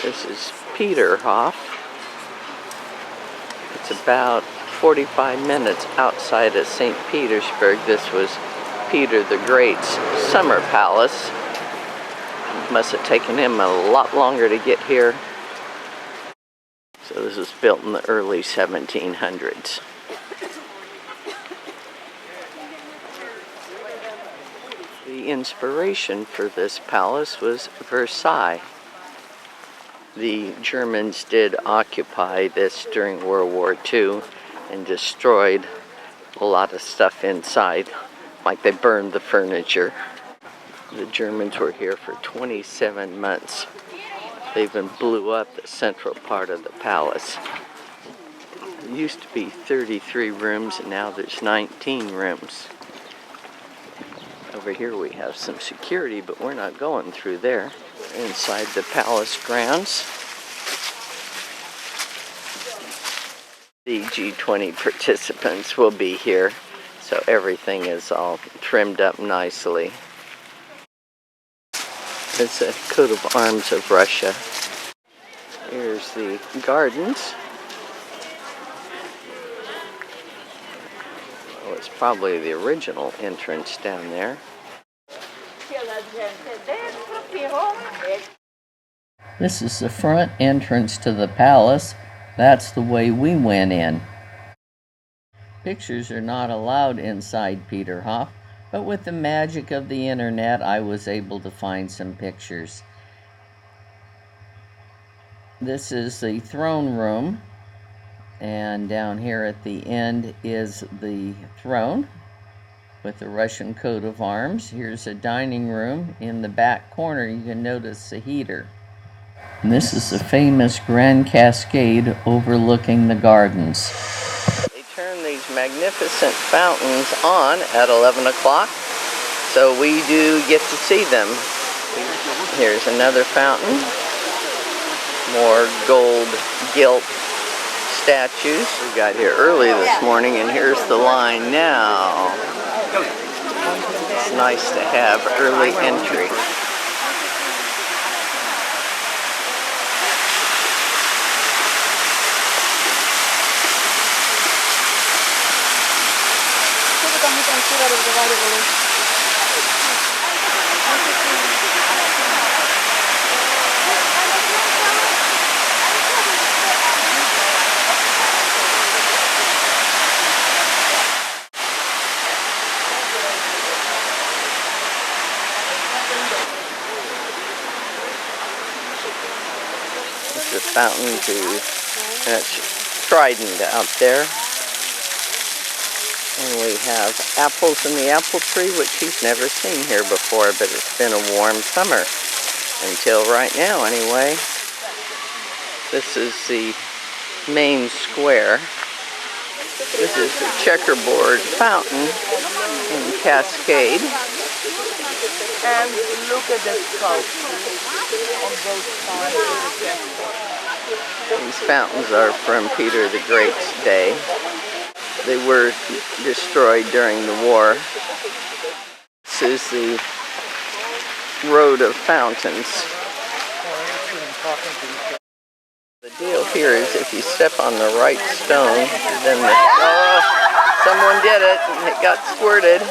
This is Peterhof. It's about 45 minutes outside of St. Petersburg. This was Peter the Great's summer palace. Must have taken him a lot longer to get here. So this was built in the early 1700s. The inspiration for this palace was Versailles. The Germans did occupy this during World War II and destroyed a lot of stuff inside, like they burned the furniture. The Germans were here for 27 months. They even blew up the central part of the palace. There used to be 33 rooms, and now there's 19 rooms. Over here we have some security, but we're not going through there. Inside the palace grounds. The G20 participants will be here, so everything is all trimmed up nicely. It's a coat of arms of Russia. Here's the gardens. Oh, it's probably the original entrance down there. This is the front entrance to the palace. That's the way we went in. Pictures are not allowed inside Peterhof, but with the magic of the internet, I was able to find some pictures. This is the throne room, and down here at the end is the throne with the Russian coat of arms. Here's a dining room. In the back corner, you can notice the heater. And this is the famous Grand Cascade overlooking the gardens. They turn these magnificent fountains on at 11 o'clock, so we do get to see them. Here's another fountain. More gold gilt statues. We got here early this morning, and here's the line now. It's nice to have early entry. The fountain to that's Trident out there. And we have apples in the apple tree, which he's never seen here before, but it's been a warm summer. Until right now, anyway. This is the main square. This is the checkerboard fountain in Cascade. And look at the sculptures on both sides of the castle. These fountains are from Peter the Great's day. They were destroyed during the war. This is the road of fountains. The deal here is if you step on the right stone, then someone did it and it got squirted.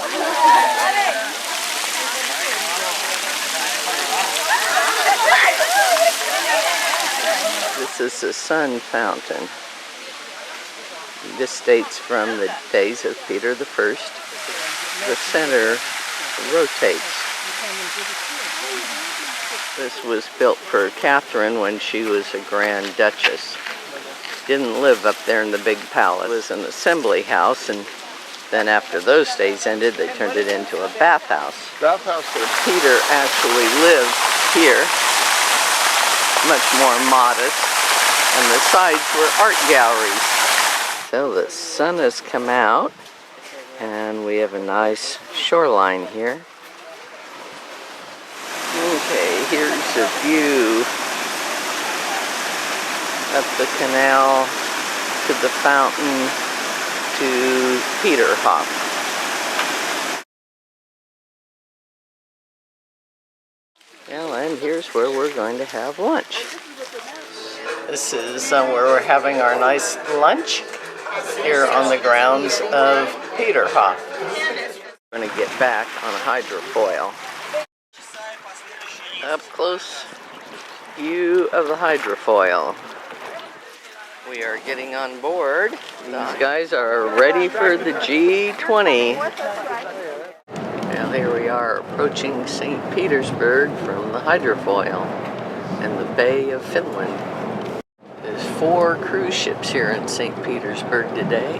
This is the sun fountain. This dates from the days of Peter the First. The center rotates. This was built for Catherine when she was a Grand Duchess. Didn't live up there in the big palace. It was an assembly house, and then after those days ended, they turned it into a bathhouse. So Peter actually lived here, much more modest, and the sides were art galleries. So the sun has come out, and we have a nice shoreline here. Okay, here's a view up the canal to the fountain to Peterhof. Well, and here's where we're going to have lunch. This is where we're having our nice lunch here on the grounds of Peterhof. We're going to get back on a hydrofoil. Up close view of the hydrofoil. We are getting on board. These guys are ready for the G20. Now here we are approaching St. Petersburg from the hydrofoil in the Bay of Finland. There's 4 cruise ships here in St. Petersburg today.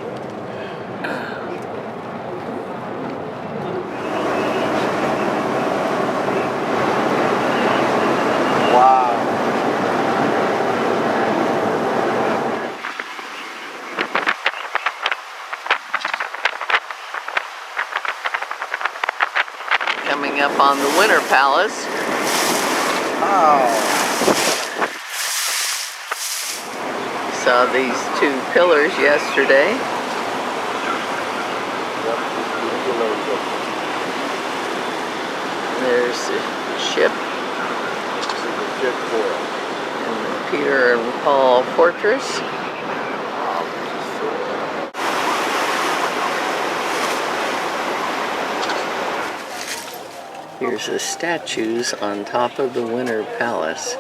Wow. Coming up on the Winter Palace. Oh. Saw these 2 pillars yesterday. There's the ship. And the Peter and Paul Fortress. Here's the statues on top of the Winter Palace.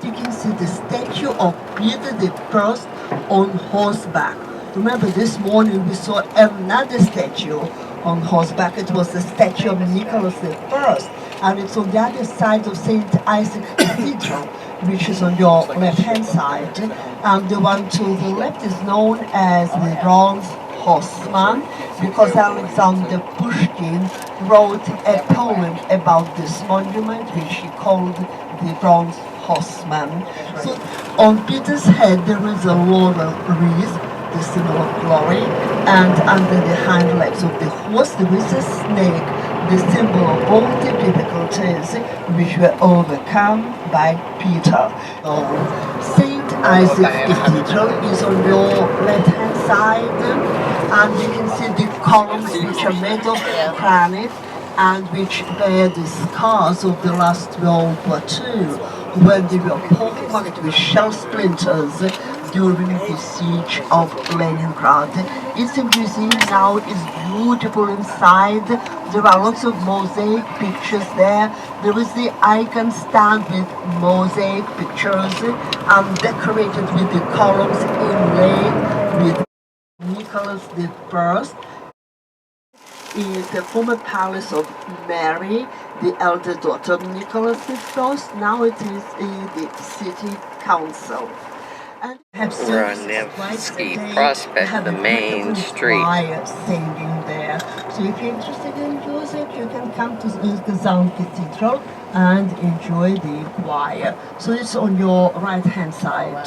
You can see the statue of Peter the First on horseback. Remember, this morning we saw another statue on horseback. It was the statue of Nicholas the First, and it's on the other side of St. Isaac Cathedral, which is on your left-hand side. And the one to the left is known as the Bronze Horseman, because Alexander Pushkin wrote a poem about this monument, which he called the Bronze Horseman. So on Peter's head there is a laurel wreath, the symbol of glory, and under the hind legs of the horse there is a snake, the symbol of all the difficulties which were overcome by Peter. St. Isaac Cathedral is on your left-hand side, and you can see the columns which are made of granite and which bear the scars of the last World War II, when they were pockmarked with shell splinters during the siege of Leningrad. It's a museum now, it's beautiful inside. There are lots of mosaic pictures there. There is the icon stand with mosaic pictures and decorated with the columns inlaid with Nicholas the First. Is the former palace of Mary, the elder daughter of Nicholas I. Now it is the city council. And we're on Nevsky Prospect, the main street. Singing there. So if you're interested in music, you can come to the Cathedral and enjoy the choir. So it's on your right-hand side.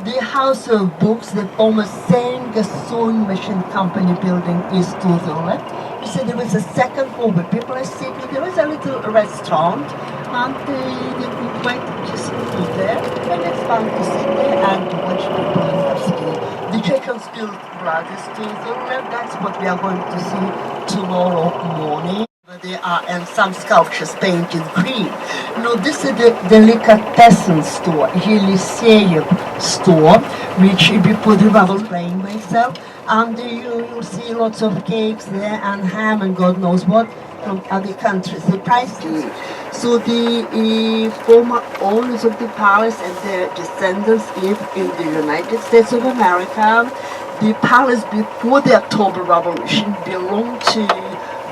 The House of Books, the former Sanger sewing machine company building, is to the left. You see there is a second floor where people are sitting. There is a little restaurant, and they could wait just to there, and it's fun to sit there and to watch people in Nevsky. The Church of Skilled Brothers to the left. That's what we are going to see tomorrow morning. There are and some sculptures painted green. Now this is the delicatessen store, Yeliseyev store, which before the bubble playing myself, and you'll see lots of cakes there and ham and God knows what from other countries. The prices. So the former owners of the palace and their descendants live in the United States of America. The palace before the October Revolution belonged to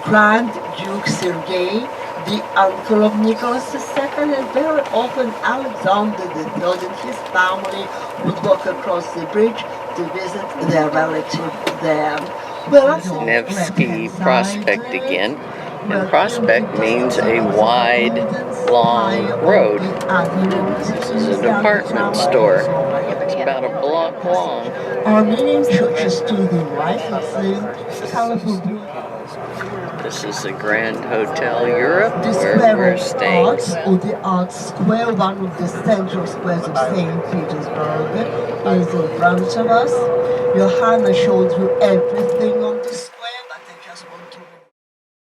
Grand Duke Sergei, the uncle of Nicholas II, and very often Alexander III and his family would walk across the bridge to visit their relative there. Well, Nevsky Prospect again. And Prospect means a wide, long road. This is a department store. It's about a block long. Armenian churches to the right. It's a colorful blue. This is the Grand Hotel Europe, The where Square we're of staying. Arts, or the Arts Square, one of the central squares of St. Petersburg, is in front of us. Johanna showed you everything on the square, but I just want to